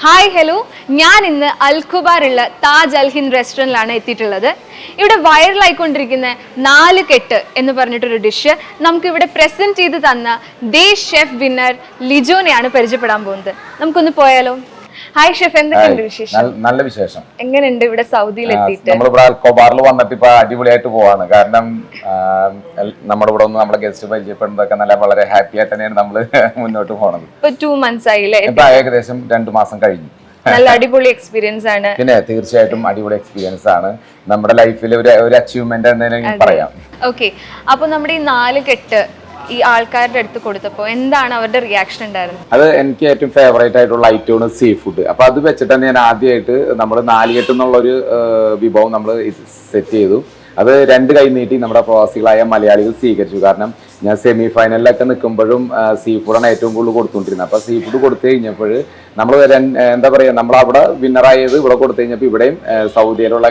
Hi hello, ഞാൻ ഇന്ന് അൽഖുബാറുള്ള താജ് അൽ ഹിന്ദ് റെസ്റ്റോറൻറ്റിലാണ് എത്തിയിട്ടുള്ളത്. ഇവിടെ വൈറലായിക്കൊണ്ടിരിക്കുന്ന 4 കെട്ട് എന്ന് പറഞ്ഞിട്ടൊരു ഡിഷ് നമുക്കിവിടെ പ്രസൻറ്റ് ചെയ്ത് തന്ന ദേശ് ഷെഫ് വിന്നർ ലിജോനെയാണ് പരിചയപ്പെടാൻ പോകുന്നത്. നമുക്കൊന്ന് പോയാലോ? ഹായ് ഷെഫ്, എന്തൊക്കെയുണ്ട് വിശേഷം? നല്ല വിശേഷം. എങ്ങനെയുണ്ട് ഇവിടെ സൗദിയിൽ എത്തിയിട്ട്? നമ്മളിവിടെ അൽഖുബാറിൽ വന്നിട്ട് ഇപ്പൊ അടിപൊളിയായിട്ട് പോവാണ്. കാരണം നമ്മുടെ ഇവിടെ ഒന്ന് നമ്മുടെ ഗസ്റ്റ് പരിചയപ്പെടുന്നതൊക്കെ വളരെ ഹാപ്പി ആയിട്ട് തന്നെയാണ് നമ്മള് മുന്നോട്ട് പോണത്. ഇപ്പൊ 2 months ആയില്ലേ? ഇപ്പൊ ഏകദേശം 2 മാസം കഴിഞ്ഞു. നല്ല അടിപൊളി എക്സ്പീരിയൻസ് ആണ്. പിന്നെ തീർച്ചയായിട്ടും അടിപൊളി എക്സ്പീരിയൻസ് ആണ്. നമ്മുടെ ലൈഫിൽ ഒരു അച്ചീവ്മെന്റ് എന്ന് പറയാം. ഓക്കെ, അപ്പൊ നമ്മുടെ ഈ 4 കെട്ട് ഈ ആൾക്കാരുടെ അടുത്ത് കൊടുത്തപ്പോ എന്താണ് അവരുടെ റിയാക്ഷൻ ഉണ്ടായിരുന്നത്? അത് എനിക്ക് ഏറ്റവും ഫേവറേറ്റ് ആയിട്ടുള്ള ഐറ്റമാണ് സീ ഫുഡ്. അപ്പൊ അത് വെച്ചിട്ട് തന്നെ ഞാൻ ആദ്യമായിട്ട് നമ്മൾ 4 കെട്ട് എന്നുള്ളൊരു വിഭവം നമ്മൾ സെറ്റ് ചെയ്തു. അത് 2 കൈ നീട്ടി നമ്മുടെ പ്രവാസികളായ മലയാളികൾ സ്വീകരിച്ചു. കാരണം ഞാൻ സെമി ഫൈനലിലൊക്കെ നിൽക്കുമ്പോഴും സീ ഫുഡാണ് ഏറ്റവും കൂടുതൽ കൊടുത്തുകൊണ്ടിരുന്നത്. അപ്പോൾ സീ ഫുഡ് കൊടുത്തു കഴിഞ്ഞപ്പോൾ നമ്മൾ എന്താ പറയുക, നമ്മൾ അവിടെ വിന്നറായത് ഇവിടെ കൊടുത്തു കഴിഞ്ഞപ്പോൾ ഇവിടെയും സൗദിയിലുള്ള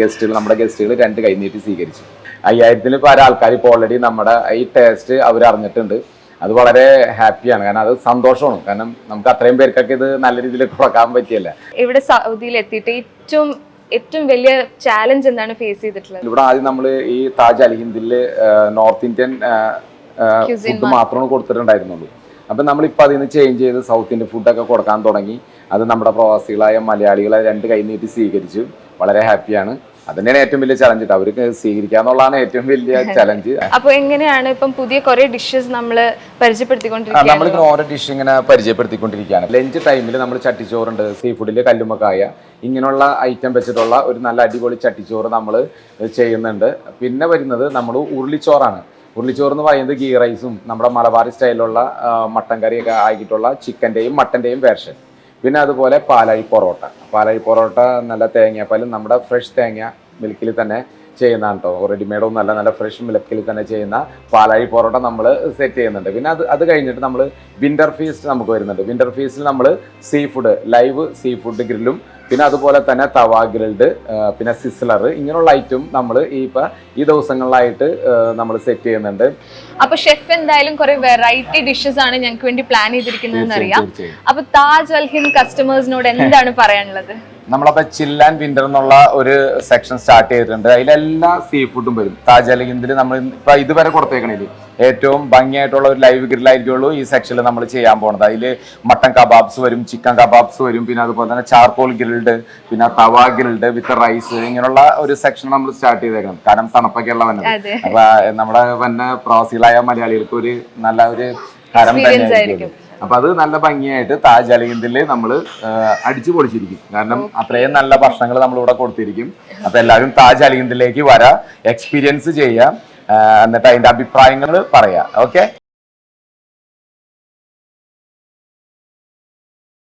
ഗസ്റ്റുകൾ, നമ്മുടെ ഗസ്റ്റുകൾ 2 കൈ നീട്ടി സ്വീകരിച്ചു. 5000-ൽ പല ആൾക്കാർ ഇപ്പോൾ ഓൾറെഡി നമ്മുടെ ഈ ടേസ്റ്റ് അവർ അറിഞ്ഞിട്ടുണ്ട്. അത് വളരെ ഹാപ്പിയാണ്. കാരണം അത് സന്തോഷമാണ്. കാരണം നമുക്ക് അത്രയും പേർക്കൊക്കെ ഇത് നല്ല രീതിയിൽ കൊടുക്കാൻ പറ്റിയല്ല. ഇവിടെ സൗദിയിൽ എത്തിയിട്ട് ഏറ്റവും വലിയ ചാലഞ്ച് എന്താണ് ഫേസ് ചെയ്തിട്ടുള്ളത്? ഇവിടെ ആദ്യം നമ്മൾ ഈ താജ് അൽ ഹിന്ദില് നോർത്ത് ഇന്ത്യൻ ഫുഡ് മാത്രമാണ് കൊടുത്തിട്ടുണ്ടായിരുന്നുള്ളൂ. അപ്പം നമ്മളിപ്പോൾ അതിൽ നിന്ന് ചേഞ്ച് ചെയ്ത് സൗത്ത് ഇന്ത്യൻ ഫുഡൊക്കെ കൊടുക്കാൻ തുടങ്ങി. അത് നമ്മുടെ പ്രവാസികളായ മലയാളികളെ 2 കൈ നീട്ടി സ്വീകരിച്ചു. വളരെ ഹാപ്പിയാണ്. അത് തന്നെയാണ് ഏറ്റവും വലിയ ചലഞ്ച്. അവർക്ക് സ്വീകരിക്കാന്നുള്ളതാണ് ഏറ്റവും വലിയ ചലഞ്ച്. അപ്പൊ എങ്ങനെയാണ് ഇപ്പം പുതിയ കുറെ ഡിഷസ് നമ്മൾ പരിചയപ്പെടുത്തിക്കൊണ്ടിരിക്കുകയാണ്? നമ്മളിങ്ങനെ ഓരോ ഡിഷ് ഇങ്ങനെ പരിചയപ്പെടുത്തിക്കൊണ്ടിരിക്കുകയാണ്. ലഞ്ച് ടൈമിൽ നമ്മൾ ചട്ടിച്ചോറുണ്ട്, സീ ഫുഡിൽ കല്ലുമ്മക്കായ, ഇങ്ങനെയുള്ള ഐറ്റം വെച്ചിട്ടുള്ള ഒരു നല്ല അടിപൊളി ചട്ടിച്ചോറ് നമ്മൾ ചെയ്യുന്നുണ്ട്. പിന്നെ വരുന്നത് നമ്മൾ ഉരുളിച്ചോറാണ്. ഉരുളിച്ചോറ് എന്ന് പറയുന്നത് ഗീ റൈസും നമ്മുടെ മലബാറി സ്റ്റൈലിലുള്ള മട്ടൻ കറിയൊക്കെ ആക്കിയിട്ടുള്ള ചിക്കൻ്റെയും മട്ടൻ്റെയും വേർഷൻ. പിന്നെ അതുപോലെ പാലാഴി പൊറോട്ട നല്ല തേങ്ങാപ്പാലും നമ്മുടെ ഫ്രഷ് തേങ്ങ മിൽക്കിൽ തന്നെ ചെയ്യുന്നതാണ് കേട്ടോ. റെഡിമെയ്ഡൊന്നും നല്ല ഫ്രഷ് മിൽക്കിൽ തന്നെ ചെയ്യുന്ന പാലാഴി പൊറോട്ട നമ്മൾ സെറ്റ് ചെയ്യുന്നുണ്ട്. പിന്നെ അത് കഴിഞ്ഞിട്ട് നമ്മൾ വിൻ്റർ ഫീസ്റ്റ് നമുക്ക് വരുന്നുണ്ട്. വിൻ്റർ ഫീസ്റ്റിൽ നമ്മൾ seafood, live seafood ഗ്രില്ലും, പിന്നെ അതുപോലെ തന്നെ തവ ഗ്രിൽഡ്, പിന്നെ സിസ്ലർ, ഇങ്ങനെയുള്ള ഐറ്റം നമ്മൾ ഈ ദിവസങ്ങളിലായിട്ട് നമ്മൾ സെറ്റ് ചെയ്യുന്നുണ്ട്. അപ്പൊ ഷെഫ് എന്തായാലും കുറെ വെറൈറ്റി ഡിഷസ് ആണ് ഞങ്ങൾക്ക് വേണ്ടി പ്ലാൻ ചെയ്തിരിക്കുന്നതെന്ന് അറിയാം. അപ്പൊ താജ് അൽ ഹിന്ദ് കസ്റ്റമേഴ്സിനോട് എന്താണ് പറയാനുള്ളത്? നമ്മളപ്പോ ചിൽ ആൻഡ് വിന്റർ എന്നുള്ള ഒരു സെക്ഷൻ സ്റ്റാർട്ട് ചെയ്തിട്ടുണ്ട്. അതിലെല്ലാ സീ ഫുഡും വരും. താജ് അൽ ഹിന്ദിൽ നമ്മൾ ഇപ്പൊ ഇതുവരെ കൊടുത്തേക്കണില്ല, ഏറ്റവും ഭംഗിയായിട്ടുള്ള ഒരു ലൈവ് ഗ്രില്ലായിരിക്കുള്ളൂ ഈ സെക്ഷനിൽ നമ്മൾ ചെയ്യാൻ പോകുന്നത്. അതിൽ മട്ടൻ കബാബ്സ് വരും, ചിക്കൻ കബാബ്സ് വരും, പിന്നെ അതുപോലെ തന്നെ ചാർക്കോൾ ഗ്രിൽഡ്, പിന്നെ തവ ഗ്രിൽഡ് വിത്ത് റൈസ്, ഇങ്ങനെയുള്ള ഒരു സെക്ഷൻ നമ്മൾ സ്റ്റാർട്ട് ചെയ്തേക്കണം. കാരണം തണുപ്പൊക്കെ ഉള്ള വന്നത്. അപ്പൊ നമ്മുടെ വന്ന പ്രവാസികളായ മലയാളികൾക്ക് ഒരു നല്ല ഒരു ഹരം തന്നെയായിരിക്കും. അപ്പൊ അത് നല്ല ഭംഗിയായിട്ട് താജ് അൽ ഹിന്ദിൽ നമ്മൾ അടിച്ചു പൊളിച്ചിരിക്കും. കാരണം അത്രയും നല്ല ഭക്ഷണങ്ങൾ നമ്മൾ ഇവിടെ കൊടുത്തിരിക്കും. അപ്പൊ എല്ലാവരും താജ് അൽ ഹിന്ദിലേക്ക് വരാം, എക്സ്പീരിയൻസ് ചെയ്യാം, എന്നിട്ട് അതിന്റെ അഭിപ്രായങ്ങൾ പറയാം. ഓക്കെ.